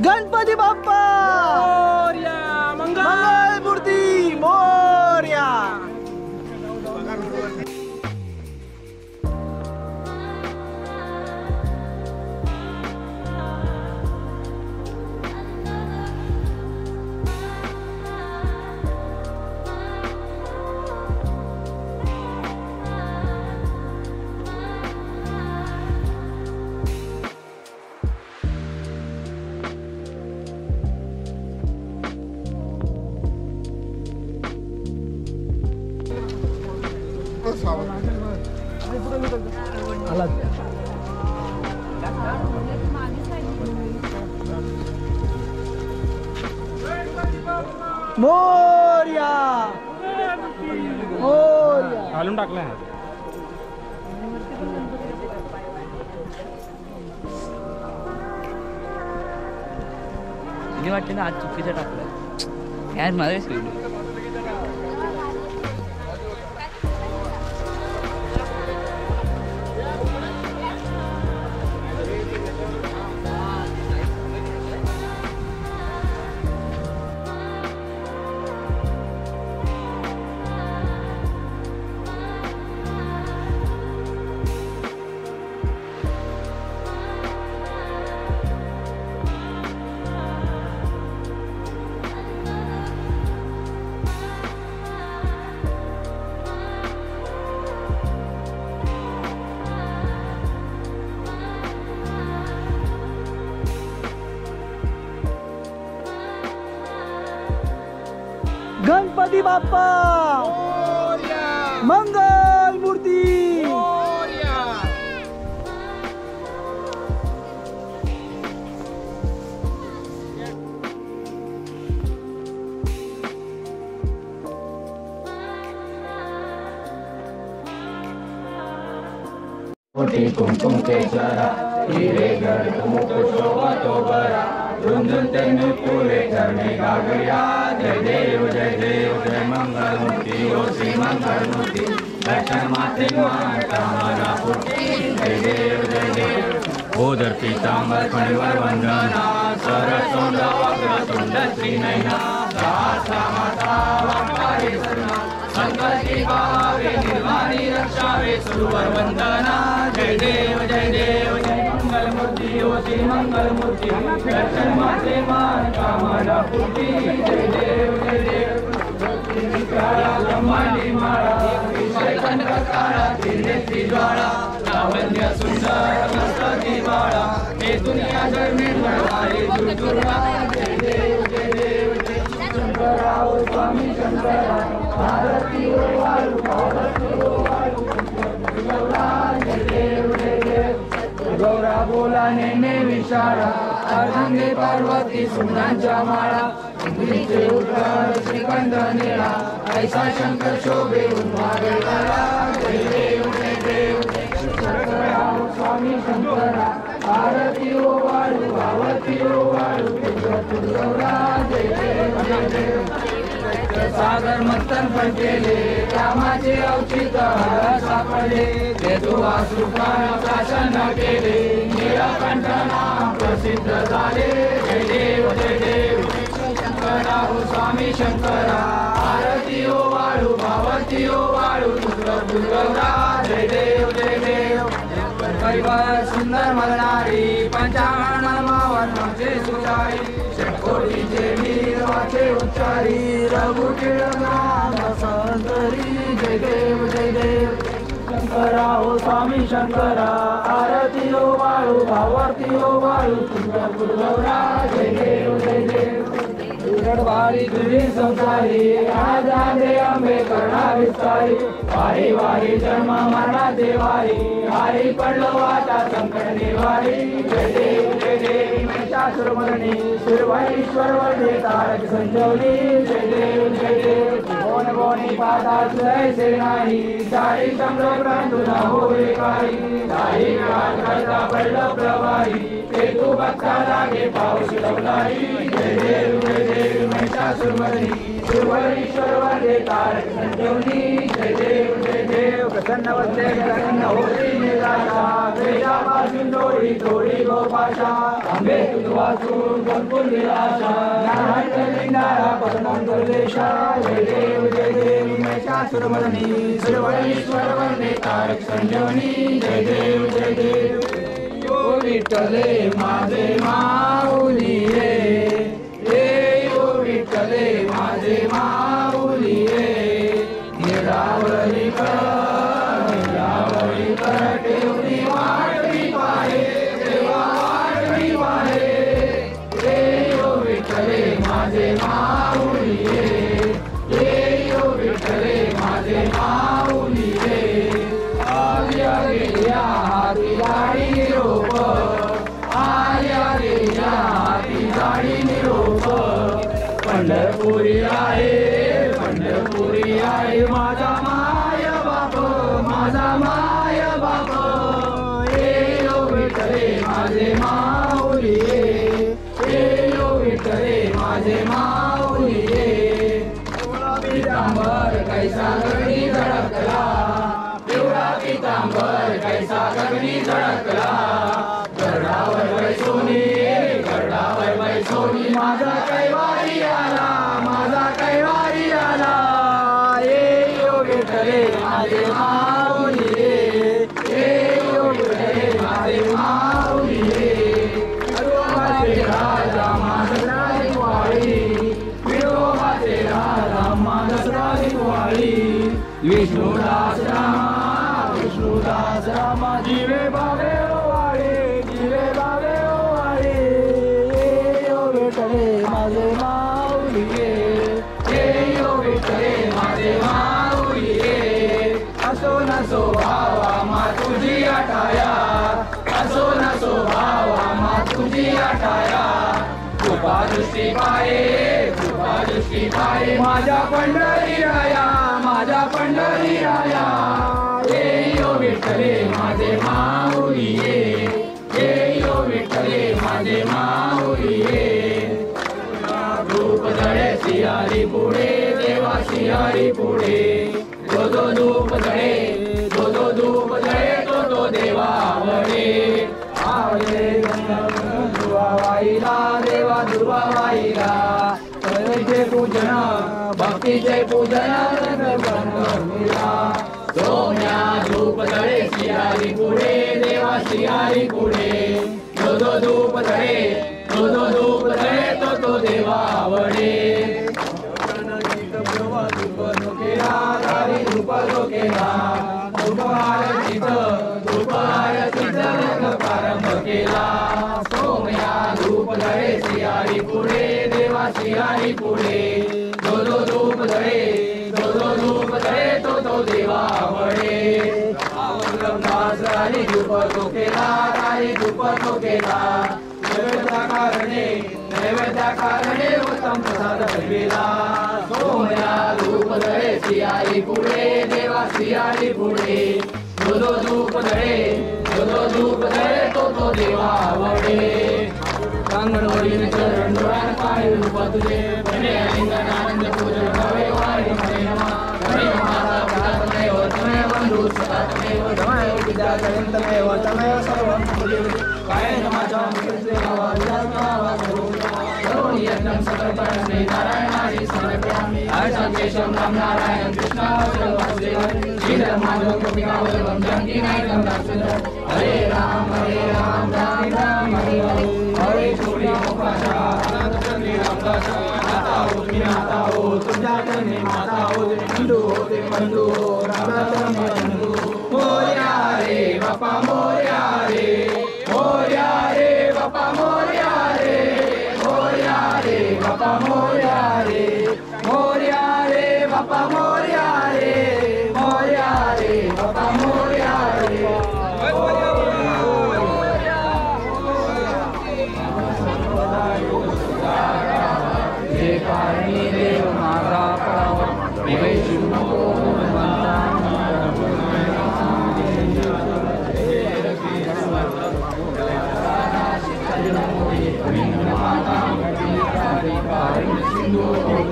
गणपती बाप्पा मोरया. मंगल मूर्ती मोरया. मोरया मोरया. घालून टाकलाय. वाटते ना आज चुकीचं टाकलं यार मला गणपती बाप्पा मंगल मूर्ती. कुमकुम केशरा हीरे गढ़ मुकुट शोभा तो बरा झुंझुनते में पूरे चरणे गागरिया. जय देव जय मंगल मूर्ति ओ श्री मंगल मूर्ति. दर्शन माते माता हमारा पुत्री. जय देव ओदर पीतांबर फणिवर वंदना सरसोंड वक्रतुंड श्रीनयना. दासा माता वाकारे सुना संकल्पी भावे निर्वाणी रक्षावे सुरवर वंदना. जय देव जय मंगल मूर्ति ओ श्री मंगल मूर्ति. दर्शन माते मान कामना पूर्ति. जय देव ब्रह्मांडी माळा विषय कंठकाळा त्रिनेत्री ज्वाळा. लावण्य सुंदर मस्तकी बाळा हे दुनिया जग निर्मळवारी दुर्गा. जय देव शंकरा ओ स्वामी शंकरा. भारती ओ वाळू भारती ओ वाळू गौरा. जय देव गौरा बोला नेने विशाळा. अर्धांगे पार्वती सुंदरांच्या माळा. इंद्रीचे उत्तर श्रीखंड निळा. ऐसा शंकर शोभे उन्मागला. जय देव शंकरा ओ स्वामी शंकरा. भारती ओ वाळू भावती ओ वाळू गौरा. जय देव सागर मंथन पण केले कामाचे औचित सापडले. ते सुखान शासन केले नीलकंठ नाम प्रसिद्ध झाले. जय देव शंकरा हो स्वामी शंकरा. आरती ओ वाळू भावती ओ वाळू दुर्गौरा. जय देव परिवार सुंदर मलनारी. पंचांग नामावरणाचे सुचारी. षटकोटीचे वीरवाचे उच्चारी. रघु नाम संतरी. जय देव शंकरा हो स्वामी शंकरा. आरती ओ वाळू भावारती ओ वाळू दुर्गौरा. जय देव वारी तुझी संसारी. आज आले अंबे करुणा विस्तारी. वारी वारी जन्म मरणाचे वारी. हरी पडलो वाटा संकट निवारी. जय देव महिषासुरमर्दिनी. शिरवाईश्वर वरदे तारक संजीवनी. जय देव बोनी पादात ऐसे नाही. दारी संग्रह तुझा होवे काही. दारी करता पडलं प्रवाही. ते तू भक्ता लागे पाऊस लवलाही. जय देव महिषा सुरमणी सुरवरीश्वर वंदे तारक संजीवनी जय देव जय देव प्रसन्न वंदे प्रसन्न होती निराशा वेदापासून दोरी तोडी गोपाशा आंबे तुझ वाचून संपूर्ण निराशा नारायण लिंगारा परमं दुर्देशा जय देव महिषासुरमर्दिनी सुरवरीश्वर वंदे तारक संजीवनी जय देव ओ विठ्ठले माझे माऊली रे ओ विठ्ठले माझे माऊली रे निरावरी कर ठेवली वाटली पाहे देवा वाटली पाहे रे ओ विठ्ठले माझे माऊली रे ओ विठ्ठले माझे माऊली रे आल्या गेल्या हाती गाडी निरोप आल्या गेल्या हाती गाडी निरोप पंढरपुरी आहे माझा माया बाप माझा माया बाप ए ओ विठ्ठले माझे माऊली ए ओ विठ्ठले माझे माऊली पितांबर कैसा गगनी धडकला पिवळा पितांबर कैसा गगनी धडकला गरडावर बैसोनी माझा कैवारी आला माझा कैवारी आला ए ओ विठ्ठले माझे माऊली ए ओ विठ्ठले माझे माऊली विठोबाचे राजा माझा दिवाळी विठोबाचे राजा माझा दिवाळी विष्णुदास रामा जीवे बाबे ओवाळे जीवे बाबे ओवाळे ओ विठ्ठले माझे माऊली ए ओ विठ्ठले माझे माऊली असो नसो भावा मा तुझी आठाया असो नसो भावा मा तुझी आठाया कृपा दृष्टी पाये माझ्या पंढरी राया माझ्या पंढरी राया ए ओ विठ्ठले माझे माऊली ए ओ विठ्ठले माझे माऊली धूप जळे सियारी पुढे देवा सियारी पुढे जो धूप जळे धूप जळे तो देवा आवडे आवडे दुर्वाईला देवा दुर्वाईला भक्तीचे पूजन सोम्या धूप जळे सियारी पुढे देवा सियारी पुढे जो धूप जळे तो देवा आवडे धूप केला धूप आरतीचा प्रारंभ केला सोम्या धूप जळे सियारी पुढे देवा सियारी पुढे जो धूप जळे तो देवा आवडे दासरानी धूप तो केला नैवेद्या कारणे उत्तम प्रसाद ठेविला सोम्या धूप जळे सियारी पुढे देवा सियारी पुढे जो धूप जळे तो देवा आवडे कांगणवरील चरण डोळ्यात पाय रूप तुझे बने लिंगनानंद पूजन हवे वारी हरे माता पिता तमेव बंधू सखा तमेव विद्या तमेव सर्वं कायेन वाचां करोमि यज्ञं सकलपरस्मै नारायणाय समर्पयामि हर्षं केशवं राम नारायण कृष्ण वासुदेव श्रीधर्माधवं गोपिकावल्लभं जानकीनायकं दासोदरं हरे राम राम राम हरे हरे हरे छोड़ी मोकाशा अनंत चंद्री रामदासा माता हो तुम्ही माता हो तुझ्या चरणी माता हो बंधू हो ते बंधू हो रामदासा मी बंधू मोरया रे बापा मोरया रे बापा मोरया रे बापा मोरया रे बापा मोरया रे बापा मोरया रे कारणी देव माझा पराव विवेचू नको माता सिंधू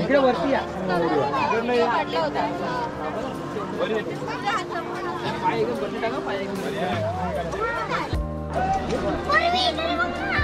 इकडे वरती या. पूर्वी